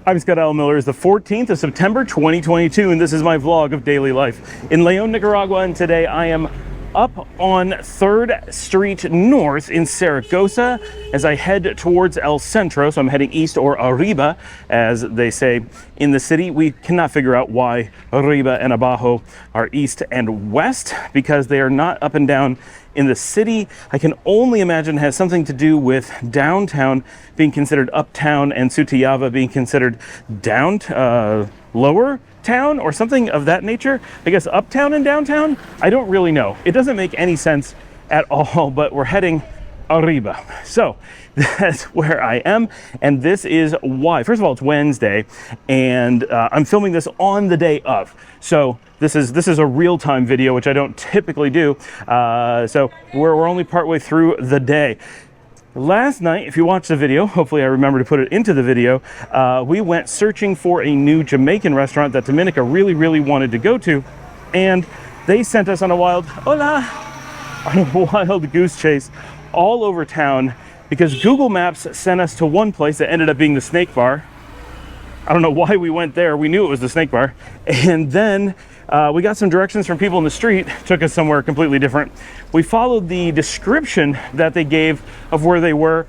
I'm Scott L. Miller. It's the 14th of September 2022, and this is my vlog of daily life in Leon, Nicaragua. And today I am up on 3rd Street North in Zaragoza as I head towards El Centro. So I'm heading east, or arriba, as they say in the city. We cannot figure out why arriba and abajo are east and west, because they are not up and down in the city. I can only imagine it has something to do with downtown being considered uptown and Sutiaba being considered lower town, or something of that nature. I guess uptown and downtown? I don't really know. It doesn't make any sense at all, but we're heading arriba. So that's where I am, and this is why. First of all, it's Wednesday, and I'm filming this on the day of. So this is a real-time video, which I don't typically do. So we're only partway through the day. Last night, if you watched the video, hopefully I remember to put it into the video, we went searching for a new Jamaican restaurant that Dominica really wanted to go to, and they sent us on a wild goose chase all over town, because Google Maps sent us to one place that ended up being the Snake Bar. I don't know why we went there. We knew it was the Snake Bar. And then we got some directions from people in the street, took us somewhere completely different. We followed the description that they gave of where they were,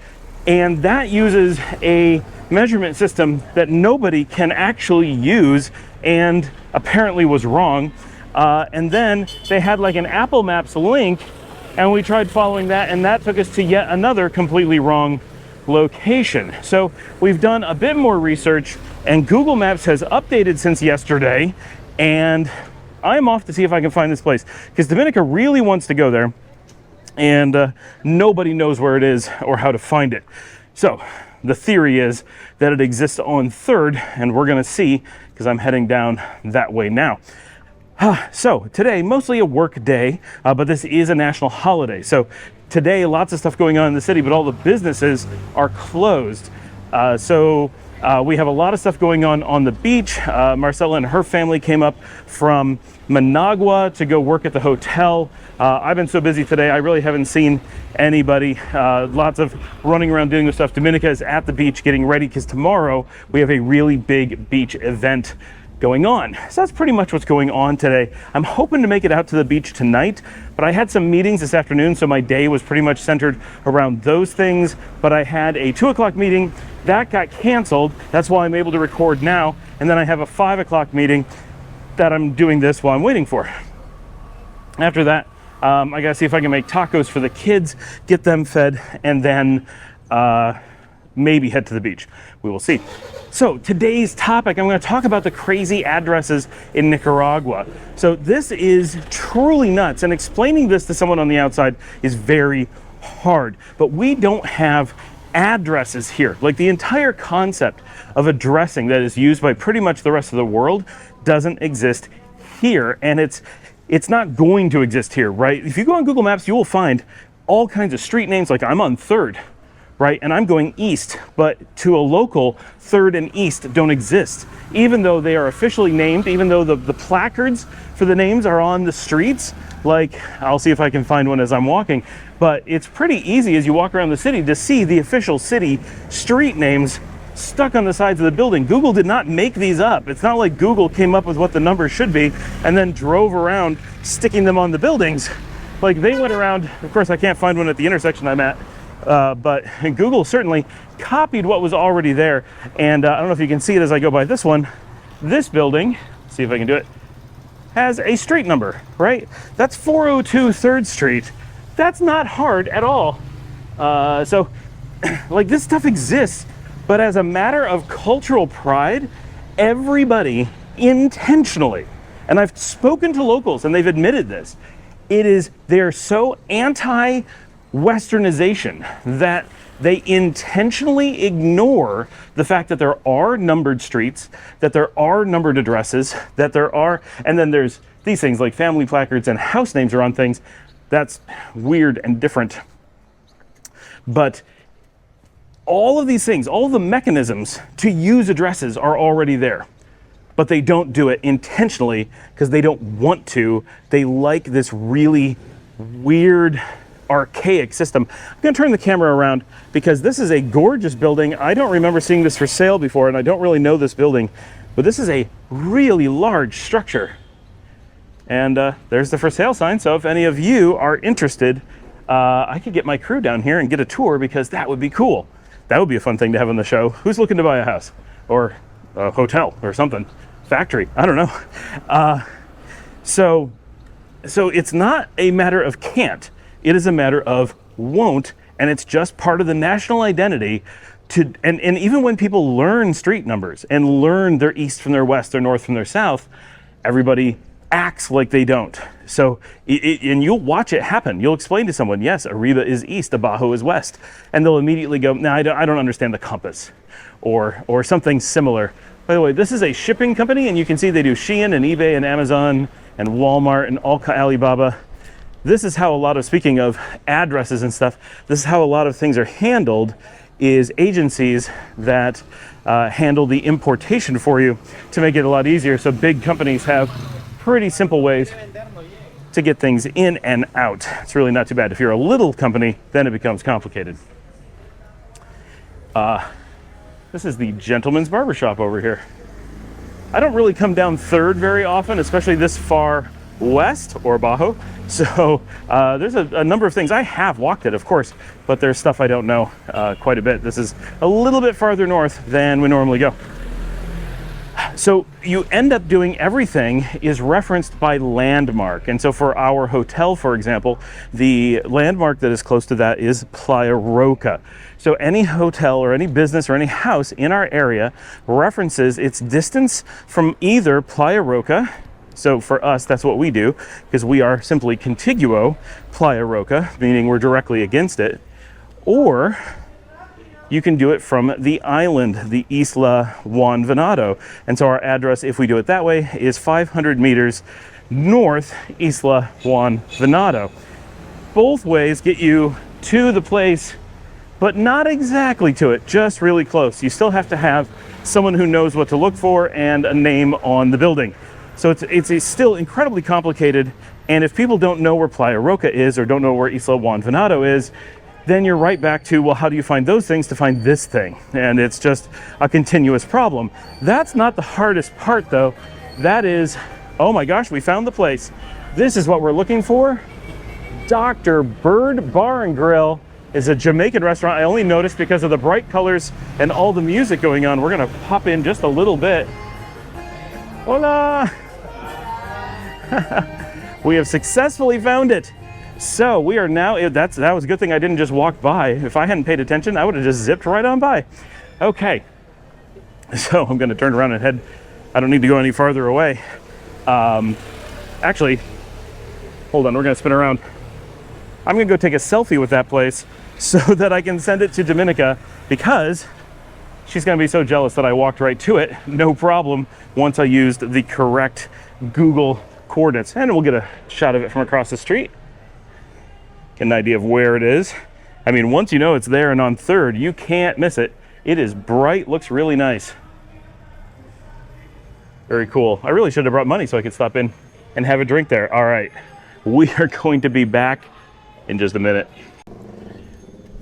and that uses a measurement system that nobody can actually use, and apparently was wrong. And then they had like an Apple Maps link, and we tried following that, and that took us to yet another completely wrong location. So we've done a bit more research, and Google Maps has updated since yesterday, and I'm off to see if I can find this place, because Dominica really wants to go there, and nobody knows where it is or how to find it. So the theory is that it exists on 3rd, and we're gonna see, because I'm heading down that way now. So today, mostly a work day, but this is a national holiday. So today, lots of stuff going on in the city, but all the businesses are closed. So we have a lot of stuff going on the beach. Marcella and her family came up from Managua to go work at the hotel. I've been so busy today, I really haven't seen anybody. Lots of running around doing this stuff. Dominica is at the beach getting ready, because tomorrow we have a really big beach event going on. So that's pretty much what's going on today. I'm hoping to make it out to the beach tonight, but I had some meetings this afternoon, so my day was pretty much centered around those things. But I had a 2 o'clock meeting that got canceled. That's why I'm able to record now. And then I have a 5 o'clock meeting that I'm doing this while I'm waiting for. After that, I gotta see if I can make tacos for the kids, get them fed, and then maybe head to the beach. We will see. So today's topic, I'm going to talk about the crazy addresses in Nicaragua. So this is truly nuts, and explaining this to someone on the outside is very hard. But we don't have addresses here. Like, the entire concept of addressing that is used by pretty much the rest of the world doesn't exist here, and it's not going to exist here, right? If you go on Google Maps, you will find all kinds of street names. Like, I'm on 3rd. Right, and I'm going east, but to a local, 3rd and East don't exist. Even though they are officially named, even though the placards for the names are on the streets, like, I'll see if I can find one as I'm walking, but it's pretty easy as you walk around the city to see the official city street names stuck on the sides of the building. Google did not make these up. It's not like Google came up with what the numbers should be and then drove around sticking them on the buildings. Like, they went around, of course I can't find one at the intersection I'm at, but Google certainly copied what was already there. And I don't know if you can see it as I go by this one. This building, see if I can do it, has a street number, right? That's 402 3rd Street. That's not hard at all. So, like, this stuff exists, but as a matter of cultural pride, everybody intentionally, and I've spoken to locals and they've admitted this, they're so anti-Westernization that they intentionally ignore the fact that there are numbered streets, that there are numbered addresses, and then there's these things like family placards and house names are on things. That's weird and different. But all of these things, all of the mechanisms to use addresses are already there. But they don't do it intentionally because they don't want to. They like this really weird archaic system. I'm going to turn the camera around because this is a gorgeous building. I don't remember seeing this for sale before, and I don't really know this building, but this is a really large structure. And there's the for sale sign. So if any of you are interested, I could get my crew down here and get a tour, because that would be cool. That would be a fun thing to have on the show. Who's looking to buy a house or a hotel or something? Factory, I don't know. So it's not a matter of can't. It is a matter of won't, and it's just part of the national identity. And even when people learn street numbers and learn their east from their west, their north from their south, everybody acts like they don't. So, and you'll watch it happen. You'll explain to someone, yes, Arriba is east, Abajo is west. And they'll immediately go, no, I don't understand the compass, or something similar. By the way, this is a shipping company, and you can see they do Shein and eBay and Amazon and Walmart and Alibaba. This is how a lot of, speaking of addresses and stuff, this is how a lot of things are handled, is agencies that handle the importation for you to make it a lot easier. So big companies have pretty simple ways to get things in and out. It's really not too bad. If you're a little company, then it becomes complicated. This is the Gentleman's Barbershop over here. I don't really come down 3rd very often, especially this far west, or Bajo. So there's a number of things. I have walked it, of course, but there's stuff I don't know quite a bit. This is a little bit farther north than we normally go. So you end up doing everything is referenced by landmark. And so for our hotel, for example, the landmark that is close to that is Playa Roca. So any hotel or any business or any house in our area references its distance from either Playa Roca. So for us, that's what we do, because we are simply contiguo Playa Roca, meaning we're directly against it. Or you can do it from the island, the Isla Juan Venado. And so our address, if we do it that way, is 500 meters north Isla Juan Venado. Both ways get you to the place, but not exactly to it, just really close. You still have to have someone who knows what to look for and a name on the building. So it's still incredibly complicated. And if people don't know where Playa Roca is, or don't know where Isla Juan Venado is, then you're right back to, well, how do you find those things to find this thing? And it's just a continuous problem. That's not the hardest part, though. That is, oh my gosh, we found the place. This is what we're looking for. Dr. Bird Bar and Grill is a Jamaican restaurant. I only noticed because of the bright colors and all the music going on. We're gonna pop in just a little bit. Hola! We have successfully found it. So we are now, that was a good thing I didn't just walk by. If I hadn't paid attention, I would have just zipped right on by. Okay, so I'm gonna turn around and head. I don't need to go any farther away. Actually, hold on, we're gonna spin around. I'm gonna go take a selfie with that place so that I can send it to Dominica, because she's gonna be so jealous that I walked right to it, no problem, once I used the correct Google coordinates. And we'll get a shot of it from across the street. Get an idea of where it is. I mean, once you know it's there and on 3rd, you can't miss it. It is bright, looks really nice. Very cool. I really should have brought money so I could stop in and have a drink there. All right, we are going to be back in just a minute.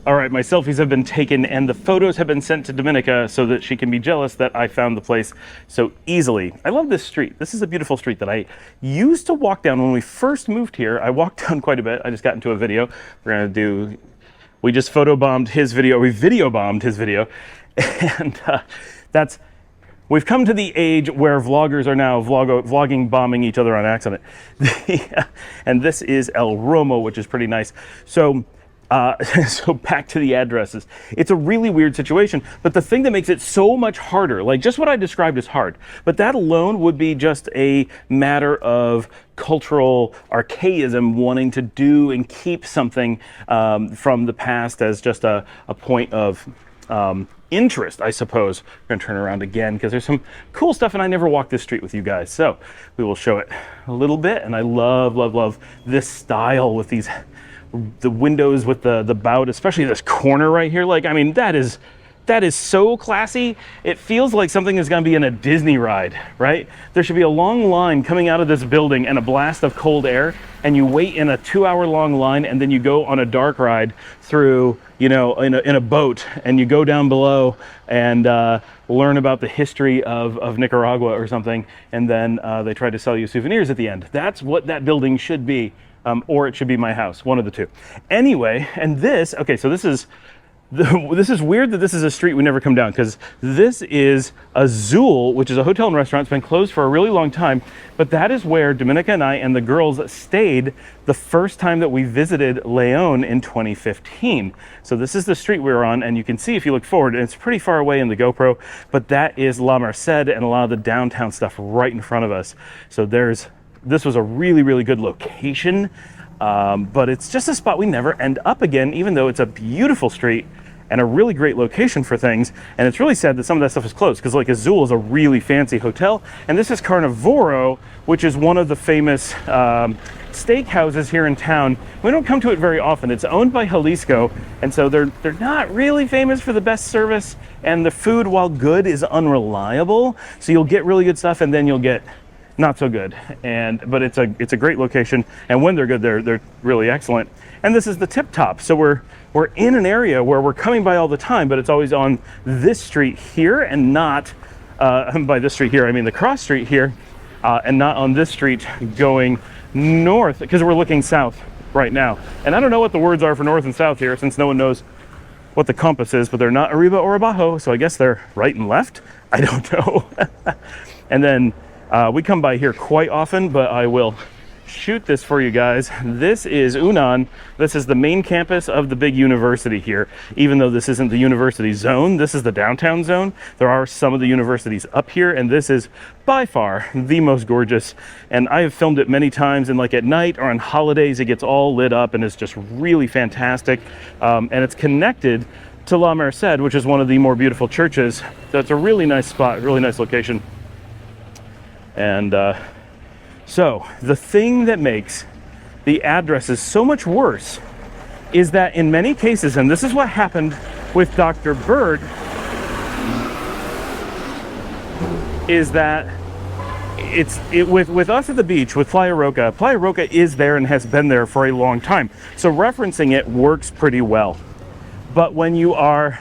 All right, my selfies have been taken and the photos have been sent to Dominica so that she can be jealous that I found the place so easily. I love this street. This is a beautiful street that I used to walk down when we first moved here. I walked down quite a bit. I just got into a video. We just photobombed his video. We video bombed his video. And we've come to the age where vloggers are now vlogging bombing each other on accident. And this is El Romo, which is pretty nice. So back to the addresses. It's a really weird situation, but the thing that makes it so much harder, like just what I described is hard, but that alone would be just a matter of cultural archaism, wanting to do and keep something from the past as just a point of interest, I suppose. We're gonna turn around again because there's some cool stuff, and I never walked this street with you guys, so we will show it a little bit. And I love this style with the windows with the bout, especially this corner right here. Like, I mean, that is That is so classy. It feels like something is going to be in a Disney ride, right? There should be a long line coming out of this building and a blast of cold air, and you wait in a 2-hour long line, and then you go on a dark ride through, you know, in a boat, and you go down below and learn about the history of Nicaragua or something, and then they try to sell you souvenirs at the end. That's what that building should be, or it should be my house, one of the two. Anyway, and this, okay, so this is weird that this is a street we never come down, because this is Azul, which is a hotel and restaurant. It's been closed for a really long time, but that is where Dominica and I and the girls stayed the first time that we visited Leon in 2015. So this is the street we were on, and you can see if you look forward, and it's pretty far away in the GoPro, but that is La Merced and a lot of the downtown stuff right in front of us. So this was a really, really good location, but it's just a spot we never end up again, even though it's a beautiful street and a really great location for things. And it's really sad that some of that stuff is closed, because like Azul is a really fancy hotel, and this is Carnivoro, which is one of the famous steakhouses here in town. We don't come to it very often. It's owned by Jalisco, and so they're not really famous for the best service, and the food, while good, is unreliable. So you'll get really good stuff, and then you'll get not so good. But it's a great location, and when they're good, they're really excellent. And this is the Tip Top. So we're in an area where we're coming by all the time, but it's always on this street here, and not by this street here, I mean the cross street here, and not on this street going north, because we're looking south right now. And I don't know what the words are for north and south here, since no one knows what the compass is, but they're not arriba or abajo, so I guess they're right and left. I don't know. And then we come by here quite often, but I will shoot this for you guys. This is UNAN. This is the main campus of the big university here. Even though this isn't the university zone, this is the downtown zone. There are some of the universities up here, and this is by far the most gorgeous. And I have filmed it many times, and like at night or on holidays, it gets all lit up and it's just really fantastic. And it's connected to La Merced, which is one of the more beautiful churches. So it's a really nice spot, really nice location. And so the thing that makes the addresses so much worse is that in many cases, and this is what happened with Dr. Bird, is that with us at the beach, with Playa Roca is there and has been there for a long time. So referencing it works pretty well. But when you are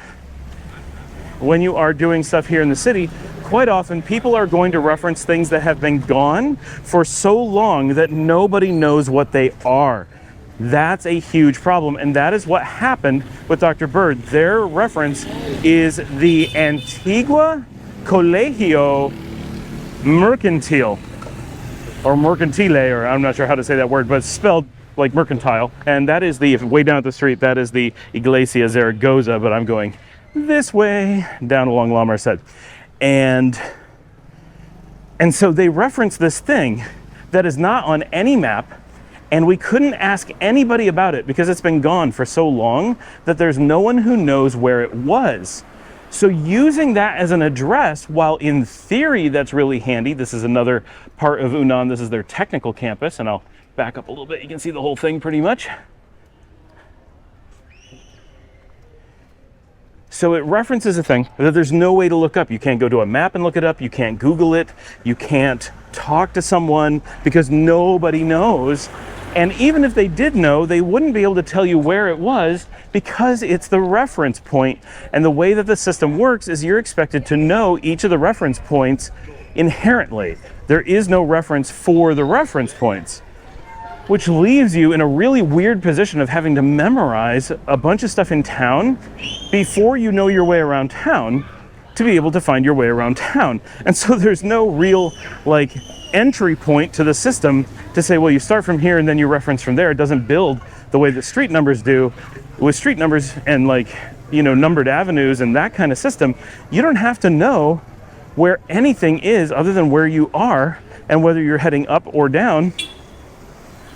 doing stuff here in the city, quite often people are going to reference things that have been gone for so long that nobody knows what they are. That's a huge problem, and that is what happened with Dr. Bird. Their reference is the Antigua Colegio Mercantil, or Mercantile, or I'm not sure how to say that word, but it's spelled like mercantile. And that is way down at the street, that is the Iglesia Zaragoza, but I'm going this way down along La Merced. And so they reference this thing that is not on any map, and we couldn't ask anybody about it because it's been gone for so long that there's no one who knows where it was. So using that as an address, while in theory that's really handy, this is another part of UNAN, this is their technical campus, and I'll back up a little bit, you can see the whole thing pretty much. So it references a thing that there's no way to look up. You can't go to a map and look it up. You can't Google it. You can't talk to someone because nobody knows. And even if they did know, they wouldn't be able to tell you where it was because it's the reference point. And the way that the system works is you're expected to know each of the reference points inherently. There is no reference for the reference points, which leaves you in a really weird position of having to memorize a bunch of stuff in town before you know your way around town to be able to find your way around town. And so there's no real like entry point to the system to say, well, you start from here and then you reference from there. It doesn't build the way that street numbers do. With street numbers and like, you know, numbered avenues and that kind of system, you don't have to know where anything is other than where you are and whether you're heading up or down.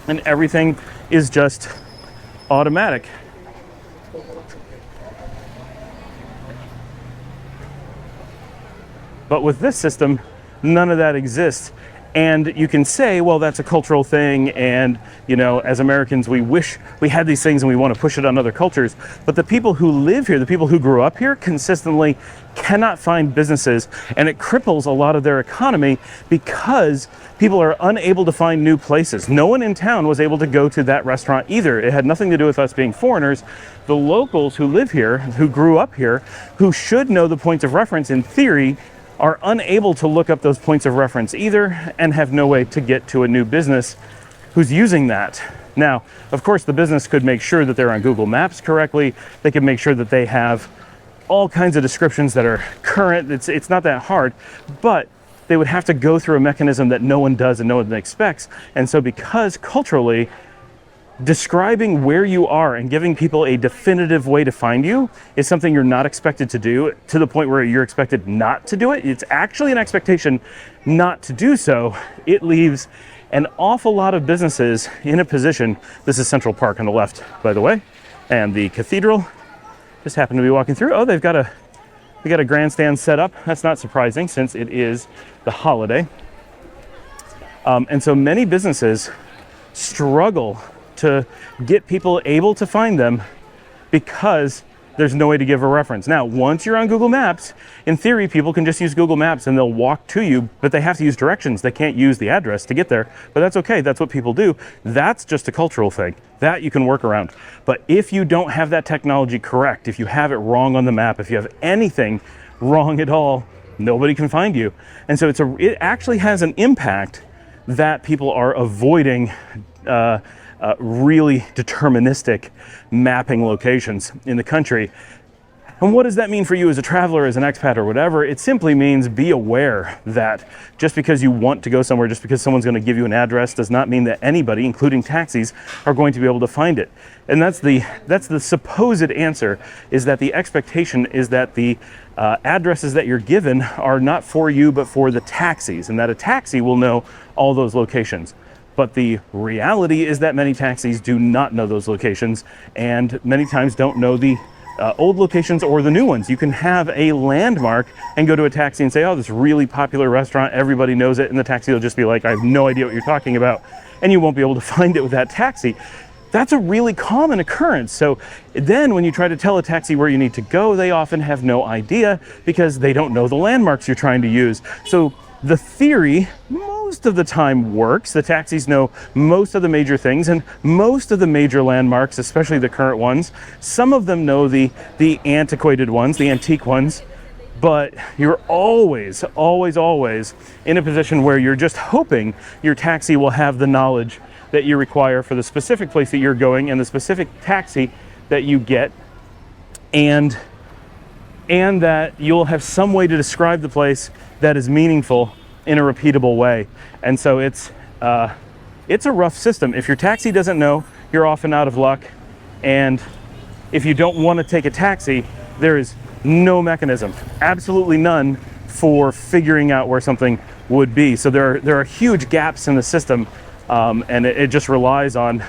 And everything is just automatic. But with this system, none of that exists. And you can say, well, that's a cultural thing, and as Americans, we wish we had these things and we want to push it on other cultures. But the people who live here, the people who grew up here, consistently cannot find businesses, and it cripples a lot of their economy because people are unable to find new places. No one in town was able to go to that restaurant either. It had nothing to do with us being foreigners. The locals who live here, who grew up here, who should know the points of reference in theory, are unable to look up those points of reference either, and have no way to get to a new business who's using that. Now, of course, the business could make sure that they're on Google Maps correctly. They could make sure that they have all kinds of descriptions that are current. It's not that hard, but they would have to go through a mechanism that no one does and no one expects. And so because culturally, describing where you are and giving people a definitive way to find you is something you're not expected to do, to the point where you're expected not to do it. It's actually an expectation not to do so. It leaves an awful lot of businesses in a position. This is Central Park on the left, by the way, and the cathedral. Just happened to be walking through. Oh, they got a grandstand set up. That's not surprising since it is the holiday. And so many businesses struggle to get people able to find them because there's no way to give a reference. Now, once you're on Google Maps, in theory, people can just use Google Maps and they'll walk to you, but they have to use directions. They can't use the address to get there, but that's okay. That's what people do. That's just a cultural thing. That you can work around. But if you don't have that technology correct, if you have it wrong on the map, if you have anything wrong at all, nobody can find you. And so it actually has an impact that people are avoiding really deterministic mapping locations in the country. And what does that mean for you as a traveler, as an expat or whatever? It simply means be aware that just because you want to go somewhere, just because someone's going to give you an address, does not mean that anybody, including taxis, are going to be able to find it. And that's the supposed answer, is that the expectation is that the addresses that you're given are not for you, but for the taxis, and that a taxi will know all those locations. But the reality is that many taxis do not know those locations, and many times don't know the old locations or the new ones. You can have a landmark and go to a taxi and say, oh, this really popular restaurant, everybody knows it, and the taxi will just be like, I have no idea what you're talking about, and you won't be able to find it with that taxi. That's a really common occurrence. So then when you try to tell a taxi where you need to go, they often have no idea because they don't know the landmarks you're trying to use. So the theory most of the time works. The taxis know most of the major things and most of the major landmarks, especially the current ones. Some of them know the antiquated ones, the antique ones, but you're always in a position where you're just hoping your taxi will have the knowledge that you require for the specific place that you're going and the specific taxi that you get, and that you'll have some way to describe the place that is meaningful in a repeatable way. And so it's a rough system. If your taxi doesn't know, you're often out of luck. And if you don't want to take a taxi, there is no mechanism, absolutely none, for figuring out where something would be. So there are huge gaps in the system, and it just relies on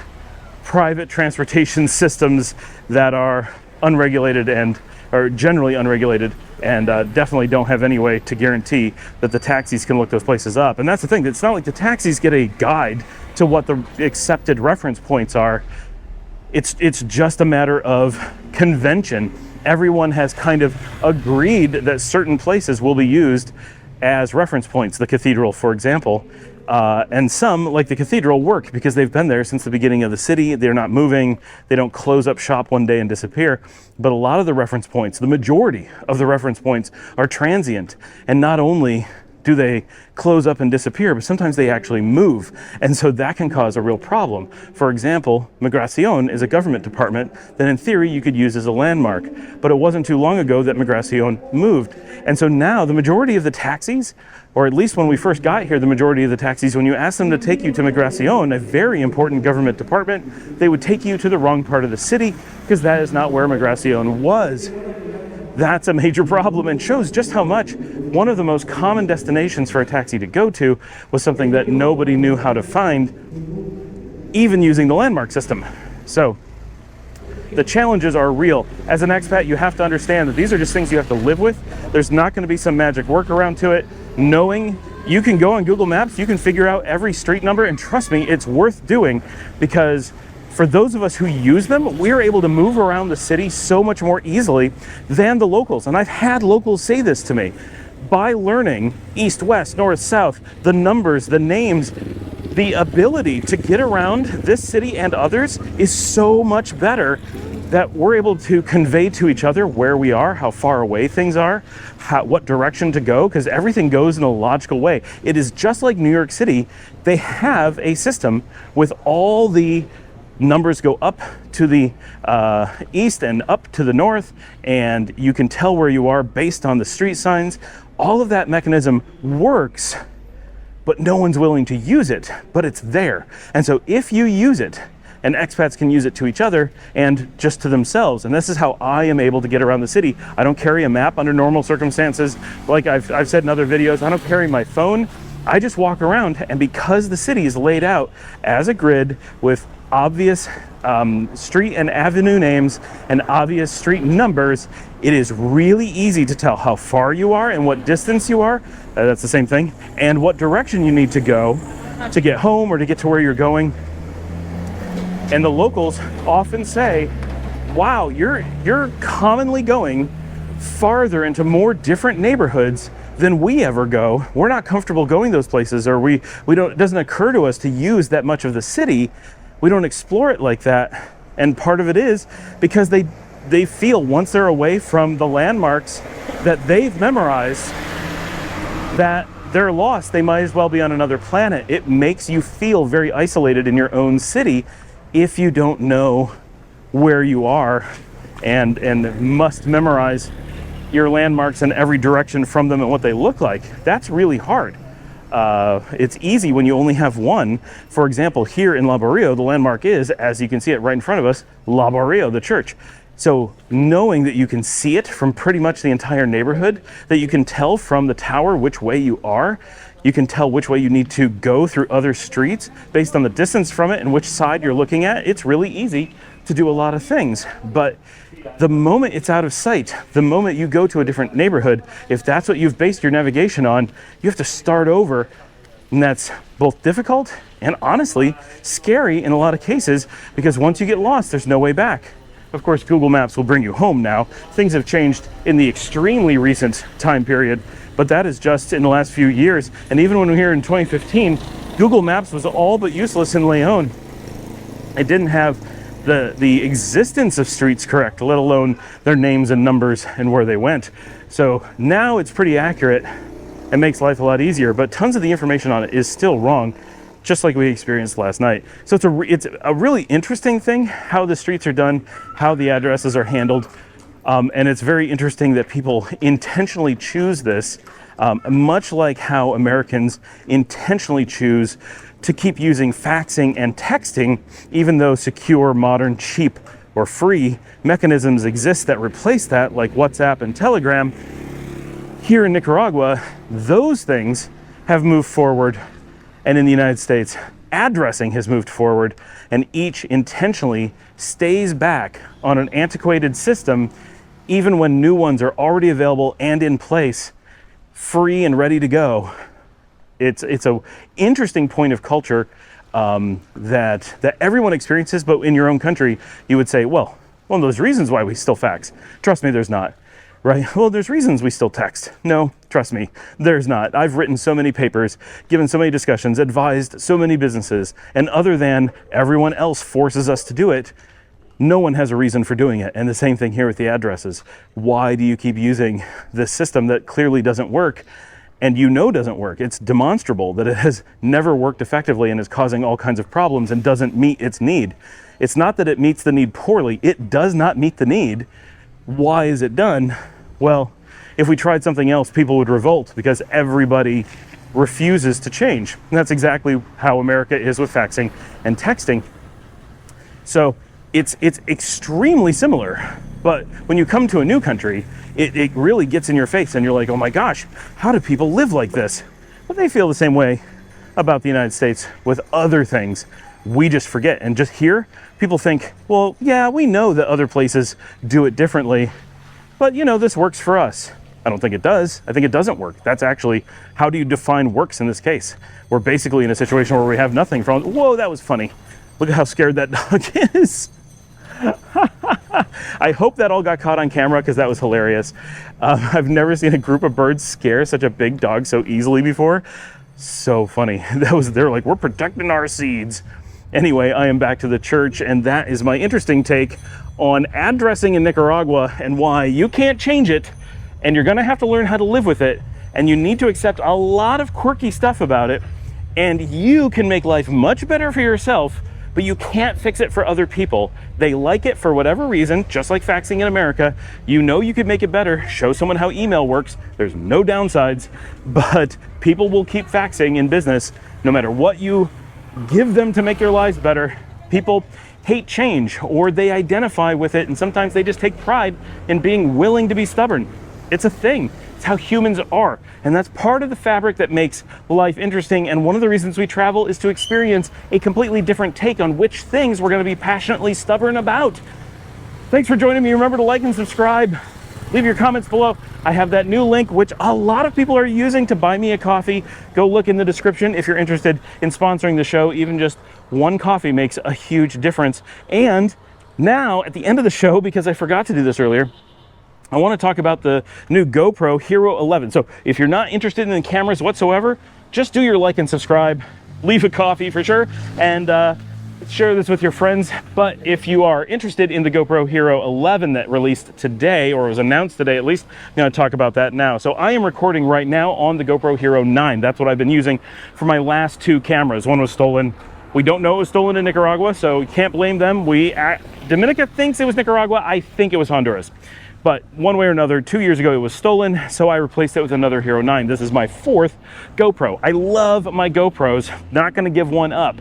private transportation systems that are unregulated and are generally unregulated, and definitely don't have any way to guarantee that the taxis can look those places up. And that's the thing, it's not like the taxis get a guide to what the accepted reference points are. It's just a matter of convention. Everyone has kind of agreed that certain places will be used as reference points. The cathedral, for example, and some, like the cathedral, work because they've been there since the beginning of the city. They're not moving. They don't close up shop one day and disappear. But a lot of the reference points, the majority of the reference points, are transient. And not only do they close up and disappear, but sometimes they actually move. And so that can cause a real problem. For example, Migración is a government department that in theory you could use as a landmark. But it wasn't too long ago that Migración moved. And so now the majority of the taxis, or at least when we first got here, the majority of the taxis, when you ask them to take you to Migración, a very important government department, they would take you to the wrong part of the city because that is not where Migración was. That's a major problem and shows just how much one of the most common destinations for a taxi to go to was something that nobody knew how to find, even using the landmark system. So the challenges are real. As an expat, you have to understand that these are just things you have to live with. There's not going to be some magic workaround to it. Knowing you can go on Google Maps, you can figure out every street number, and trust me, it's worth doing, because for those of us who use them, we're able to move around the city so much more easily than the locals. And I've had locals say this to me. By learning east, west, north, south, the numbers, the names, the ability to get around this city and others is so much better that we're able to convey to each other where we are, how far away things are, what direction to go, because everything goes in a logical way. It is just like New York City. They have a system with all the numbers go up to the east and up to the north, and you can tell where you are based on the street signs. All of that mechanism works, but no one's willing to use it, but it's there. And so if you use it, and expats can use it to each other and just to themselves. And this is how I am able to get around the city. I don't carry a map under normal circumstances. Like I've said in other videos, I don't carry my phone. I just walk around, and because the city is laid out as a grid with obvious street and avenue names and obvious street numbers, it is really easy to tell how far you are and what distance you are, that's the same thing, and what direction you need to go to get home or to get to where you're going. And the locals often say, wow, you're commonly going farther into more different neighborhoods than we ever go. We're not comfortable going those places, or we don't, it doesn't occur to us to use that much of the city. We don't explore it like that. And part of it is because they feel once they're away from the landmarks that they've memorized that they're lost. They might as well be on another planet. It makes you feel very isolated in your own city if you don't know where you are and must memorize your landmarks in every direction from them and what they look like. That's really hard. It's easy when you only have one. For example, here in La Barrio, the landmark is, as you can see it right in front of us, La Barrio, the church. So knowing that you can see it from pretty much the entire neighborhood, that you can tell from the tower which way you are, you can tell which way you need to go through other streets based on the distance from it and which side you're looking at, it's really easy to do a lot of things. But the moment it's out of sight, the moment you go to a different neighborhood, if that's what you've based your navigation on, you have to start over. And that's both difficult and honestly scary in a lot of cases, because once you get lost, there's no way back. Of course, Google Maps will bring you home now. Things have changed in the extremely recent time period, but that is just in the last few years. And even when we were here in 2015, Google Maps was all but useless in Leon. It didn't have the existence of streets correct, let alone their names and numbers and where they went. So now it's pretty accurate and makes life a lot easier, but tons of the information on it is still wrong, just like we experienced last night. So it's a really interesting thing how the streets are done, how the addresses are handled, and it's very interesting that people intentionally choose this, much like how Americans intentionally choose to keep using faxing and texting, even though secure, modern, cheap, or free mechanisms exist that replace that, like WhatsApp and Telegram. Here in Nicaragua, those things have moved forward, and in the United States, addressing has moved forward, and each intentionally stays back on an antiquated system, even when new ones are already available and in place, free and ready to go. It's a interesting point of culture that everyone experiences, but in your own country, you would say, well, there's reasons why we still fax. Trust me, there's not. Right? Well, there's reasons we still text. No, trust me, there's not. I've written so many papers, given so many discussions, advised so many businesses, and other than everyone else forces us to do it, no one has a reason for doing it. And the same thing here with the addresses. Why do you keep using this system that clearly doesn't work, and you know doesn't work? It's demonstrable that it has never worked effectively and is causing all kinds of problems and doesn't meet its need. It's not that it meets the need poorly. It does not meet the need. Why is it done? Well, if we tried something else, people would revolt because everybody refuses to change. And that's exactly how America is with faxing and texting. So it's extremely similar. But when you come to a new country, it really gets in your face and you're like, oh my gosh, how do people live like this? But they feel the same way about the United States with other things. We just forget. And just here, people think, well, yeah, we know that other places do it differently, but you know, this works for us. I don't think it does. I think it doesn't work. That's actually, how do you define works in this case? We're basically in a situation where we have nothing from, whoa, that was funny. Look at how scared that dog is. I hope that all got caught on camera because that was hilarious. I've never seen a group of birds scare such a big dog so easily before. So funny. They're like, we're protecting our seeds. Anyway, I am back to the church, and that is my interesting take on addressing in Nicaragua and why you can't change it, and you're gonna have to learn how to live with it, and you need to accept a lot of quirky stuff about it, and you can make life much better for yourself, but you can't fix it for other people. They like it for whatever reason, just like faxing in America. You know you could make it better. Show someone how email works. There's no downsides, but people will keep faxing in business no matter what you give them to make their lives better. People hate change, or they identify with it, and sometimes they just take pride in being willing to be stubborn. It's a thing. It's how humans are, and that's part of the fabric that makes life interesting, and one of the reasons we travel is to experience a completely different take on which things we're going to be passionately stubborn about. Thanks for joining me. Remember to like and subscribe. Leave your comments below. I have that new link, which a lot of people are using, to buy me a coffee. Go look in the description if you're interested in sponsoring the show. Even just one coffee makes a huge difference. And now, at the end of the show, because I forgot to do this earlier, I want to talk about the new GoPro Hero 11. So if you're not interested in cameras whatsoever, just do your like and subscribe. Leave a coffee for sure, and share this with your friends. But if you are interested in the GoPro Hero 11 that released today, or was announced today at least, I'm going to talk about that now. So I am recording right now on the GoPro Hero 9. That's what I've been using for my last two cameras. One was stolen. We don't know it was stolen in Nicaragua, so you can't blame them. Dominica thinks it was Nicaragua. I think it was Honduras. But one way or another, 2 years ago it was stolen, so I replaced it with another Hero 9. This is my fourth GoPro. I love my GoPros. Not going to give one up.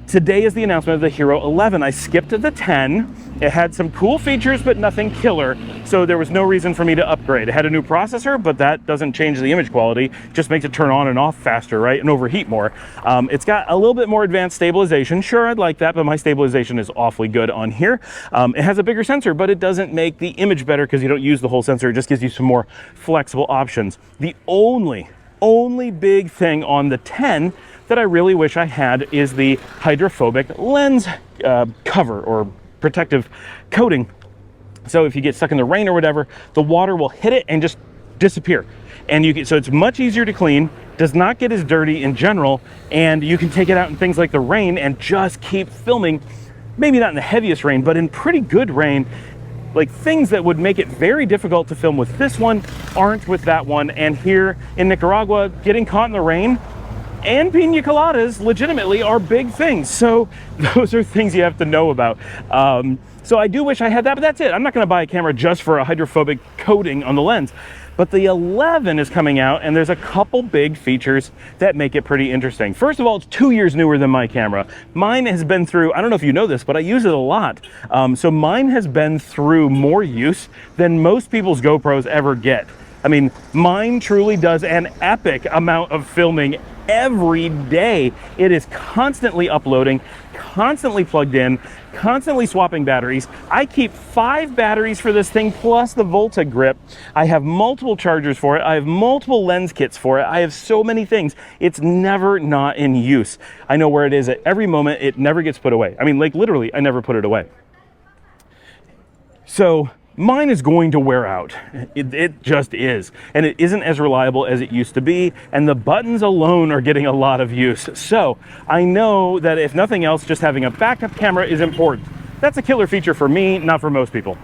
Today is the announcement of the Hero 11. I skipped the 10. It had some cool features, but nothing killer, so there was no reason for me to upgrade. It had a new processor, but that doesn't change the image quality, just makes it turn on and off faster, right, and overheat more. It's got a little bit more advanced stabilization. Sure, I'd like that, but my stabilization is awfully good on here. It has a bigger sensor, but it doesn't make the image better because you don't use the whole sensor. It just gives you some more flexible options. The only big thing on the 10 that I really wish I had is the hydrophobic lens cover or protective coating. So if you get stuck in the rain or whatever, the water will hit it and just disappear. And so it's much easier to clean, does not get as dirty in general, and you can take it out in things like the rain and just keep filming. Maybe not in the heaviest rain, but in pretty good rain. Like things that would make it very difficult to film with this one aren't with that one. And here in Nicaragua, getting caught in the rain and pina coladas legitimately are big things. So those are things you have to know about. So I do wish I had that, but that's it. I'm not going to buy a camera just for a hydrophobic coating on the lens. But the 11 is coming out, and there's a couple big features that make it pretty interesting. First of all, it's 2 years newer than my camera. Mine has been through, I don't know if you know this, but I use it a lot. So mine has been through more use than most people's GoPros ever get. I mean, mine truly does an epic amount of filming every day. It is constantly uploading, constantly plugged in, constantly swapping batteries. I keep 5 batteries for this thing plus the Volta grip. I have multiple chargers for it. I have multiple lens kits for it. I have so many things. It's never not in use. I know where it is at every moment. It never gets put away. I mean, like literally, I never put it away. So mine is going to wear out. It just is. And it isn't as reliable as it used to be. And the buttons alone are getting a lot of use. So I know that if nothing else, just having a backup camera is important. That's a killer feature for me, not for most people.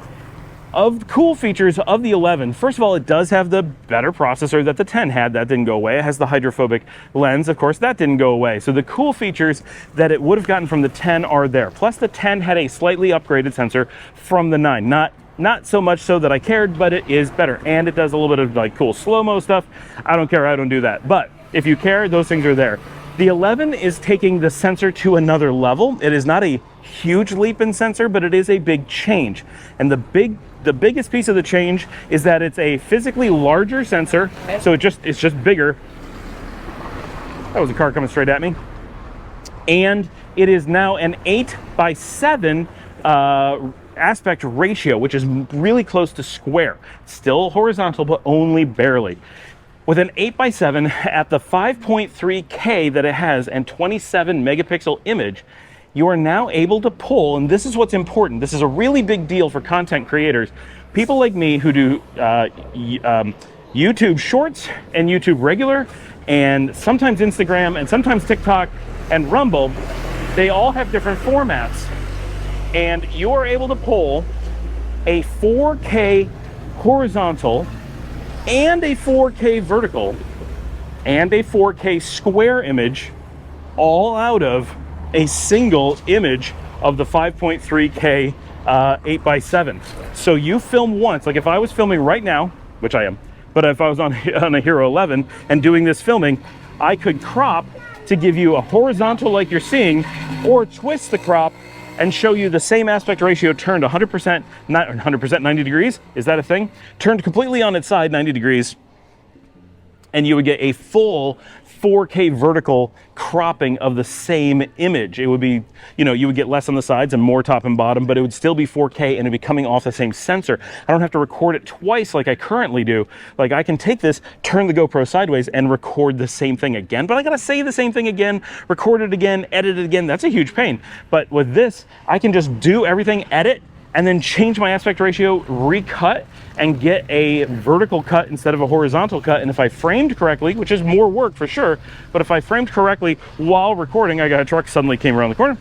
Of cool features of the 11, first of all, it does have the better processor that the 10 had. That didn't go away. It has the hydrophobic lens. Of course, that didn't go away. So the cool features that it would have gotten from the 10 are there. Plus the 10 had a slightly upgraded sensor from the 9. Not so much so that I cared, but it is better. And it does a little bit of like cool slow-mo stuff. I don't care, I don't do that. But if you care, those things are there. The 11 is taking the sensor to another level. It is not a huge leap in sensor, but it is a big change. And the biggest piece of the change is that it's a physically larger sensor. So it's just bigger. That was a car coming straight at me. And it is now an 8x7 aspect ratio, which is really close to square. Still horizontal, but only barely. With an 8x7 at the 5.3K that it has and 27 megapixel image, you are now able to pull, and this is what's important. This is a really big deal for content creators. People like me who do YouTube Shorts and YouTube Regular, and sometimes Instagram, and sometimes TikTok and Rumble, they all have different formats. And you are able to pull a 4K horizontal and a 4K vertical and a 4K square image all out of a single image of the 5.3K 8x7. So you film once, like if I was filming right now, which I am, but if I was on a Hero 11 and doing this filming, I could crop to give you a horizontal like you're seeing, or twist the crop and show you the same aspect ratio turned 100%, not 100%, 90 degrees. Is that a thing? Turned completely on its side, 90 degrees. And you would get a full 4K vertical cropping of the same image. It would be, you would get less on the sides and more top and bottom, but it would still be 4K and it'd be coming off the same sensor. I don't have to record it twice like I currently do. Like I can take this, turn the GoPro sideways and record the same thing again, but I gotta say the same thing again, record it again, edit it again. That's a huge pain. But with this, I can just do everything, edit, and then change my aspect ratio, recut, and get a vertical cut instead of a horizontal cut. And if I framed correctly, which is more work for sure, but if I framed correctly while recording, I got a truck suddenly came around the corner,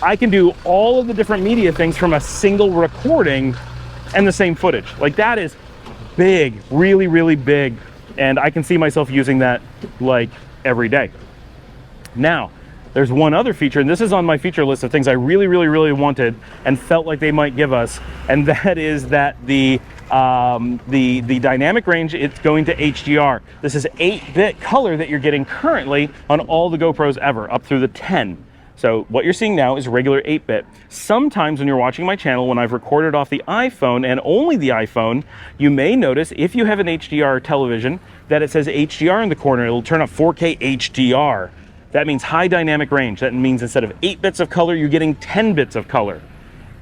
I can do all of the different media things from a single recording and the same footage. Like that is big, really, really big. And I can see myself using that like every day. Now, there's one other feature, and this is on my feature list of things I really, really, really wanted and felt like they might give us, and that is that the dynamic range, it's going to HDR. This is 8-bit color that you're getting currently on all the GoPros ever, up through the 10. So what you're seeing now is regular 8-bit. Sometimes when you're watching my channel, when I've recorded off the iPhone and only the iPhone, you may notice if you have an HDR television that it says HDR in the corner. It'll turn up 4K HDR. That means high dynamic range. That means instead of 8 bits of color, you're getting 10 bits of color.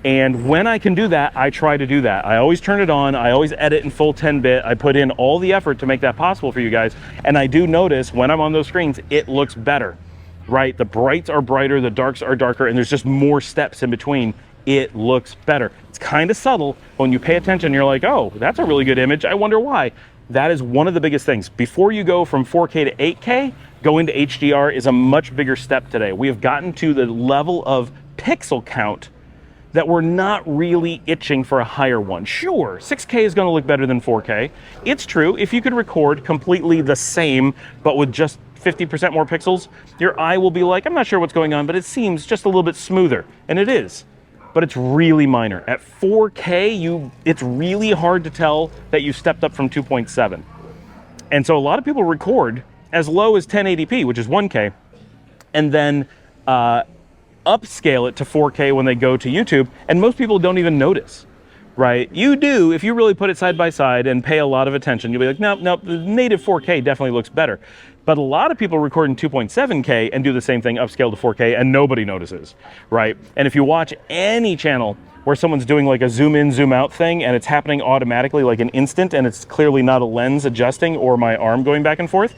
And when I can do that, I try to do that. I always turn it on. I always edit in full 10-bit. I put in all the effort to make that possible for you guys. And I do notice when I'm on those screens, it looks better, right? The brights are brighter, the darks are darker, and there's just more steps in between. It looks better. It's kind of subtle. But when you pay attention, you're like, oh, that's a really good image. I wonder why. That is one of the biggest things. Before you go from 4K to 8K, going to HDR is a much bigger step today. We have gotten to the level of pixel count that we're not really itching for a higher one. Sure, 6K is gonna look better than 4K. It's true, if you could record completely the same, but with just 50% more pixels, your eye will be like, I'm not sure what's going on, but it seems just a little bit smoother, and it is. But it's really minor. At 4K, it's really hard to tell that you stepped up from 2.7. And so a lot of people record as low as 1080p, which is 1K, and then upscale it to 4K when they go to YouTube, and most people don't even notice, right? You do, if you really put it side by side and pay a lot of attention, you'll be like, nope, the native 4K definitely looks better. But a lot of people record in 2.7K and do the same thing, upscale to 4K, and nobody notices, right? And if you watch any channel where someone's doing like a zoom in, zoom out thing, and it's happening automatically like an instant, and it's clearly not a lens adjusting or my arm going back and forth,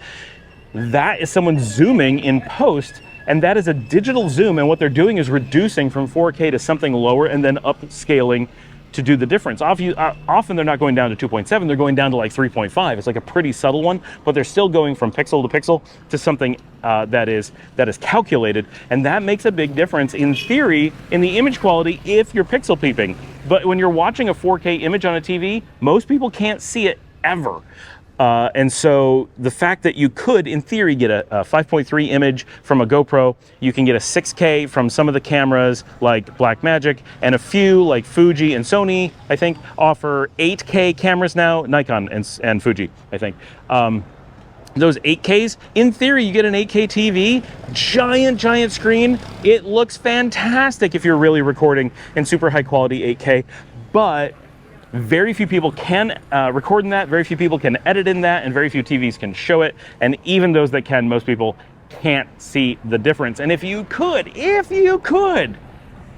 that is someone zooming in post, and that is a digital zoom, and what they're doing is reducing from 4K to something lower and then upscaling to do the difference. Often they're not going down to 2.7, they're going down to like 3.5. It's like a pretty subtle one, but they're still going from pixel to pixel to something that is calculated, and that makes a big difference in theory in the image quality if you're pixel peeping. But when you're watching a 4K image on a TV, most people can't see it ever. And so the fact that you could, in theory, get a 5.3 image from a GoPro, you can get a 6K from some of the cameras like Blackmagic, and a few like Fuji and Sony, I think, offer 8K cameras now, Nikon and Fuji, I think. Those 8Ks, in theory, you get an 8K TV, giant screen. It looks fantastic if you're really recording in super high quality 8K, but very few people can record in that, very few people can edit in that, and very few TVs can show it. And even those that can, most people can't see the difference. And if you could,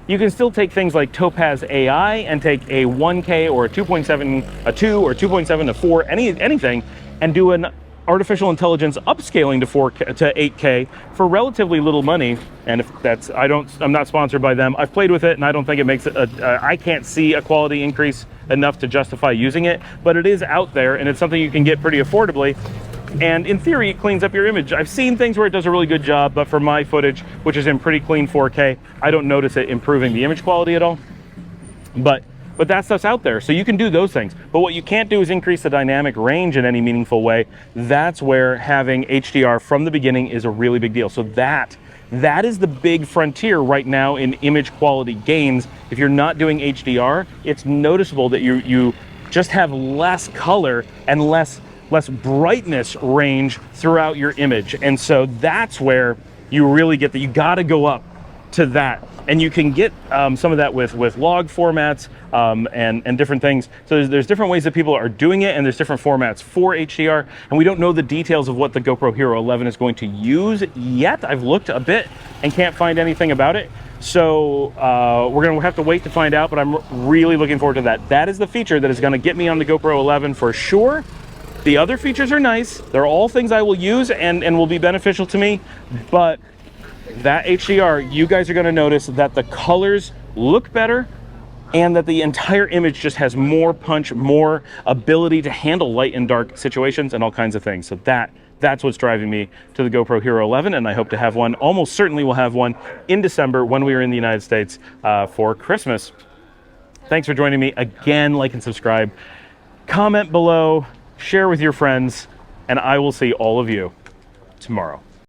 you can still take things like Topaz AI and take a 1K or a 2.7, a 2 or 2.7 to 4, anything, and do an artificial intelligence upscaling to 4K to 8K for relatively little money. And if that's, I'm not sponsored by them. I've played with it and I don't think it makes it, I can't see a quality increase enough to justify using it, but it is out there and it's something you can get pretty affordably. And in theory, it cleans up your image. I've seen things where it does a really good job, but for my footage, which is in pretty clean 4K, I don't notice it improving the image quality at all. But that stuff's out there, so you can do those things. But what you can't do is increase the dynamic range in any meaningful way. That's where having HDR from the beginning is a really big deal. So that is the big frontier right now in image quality gains. If you're not doing HDR, it's noticeable that you just have less color and less brightness range throughout your image. And so that's where you really get that. You got to go up to that, and you can get some of that with log formats and different things. So there's different ways that people are doing it, and there's different formats for HDR, and we don't know the details of what the GoPro Hero 11 is going to use yet. I've looked a bit and can't find anything about it, so we're gonna have to wait to find out, but I'm really looking forward to that. That is the feature that is gonna get me on the GoPro 11 for sure. The other features are nice. They're all things I will use and will be beneficial to me, but that HDR, you guys are going to notice that the colors look better and that the entire image just has more punch, more ability to handle light and dark situations and all kinds of things. So that's what's driving me to the GoPro Hero 11, and I hope to have one, almost certainly will have one in December when we are in the United States for Christmas. Thanks for joining me. Again, like and subscribe. Comment below, share with your friends, and I will see all of you tomorrow.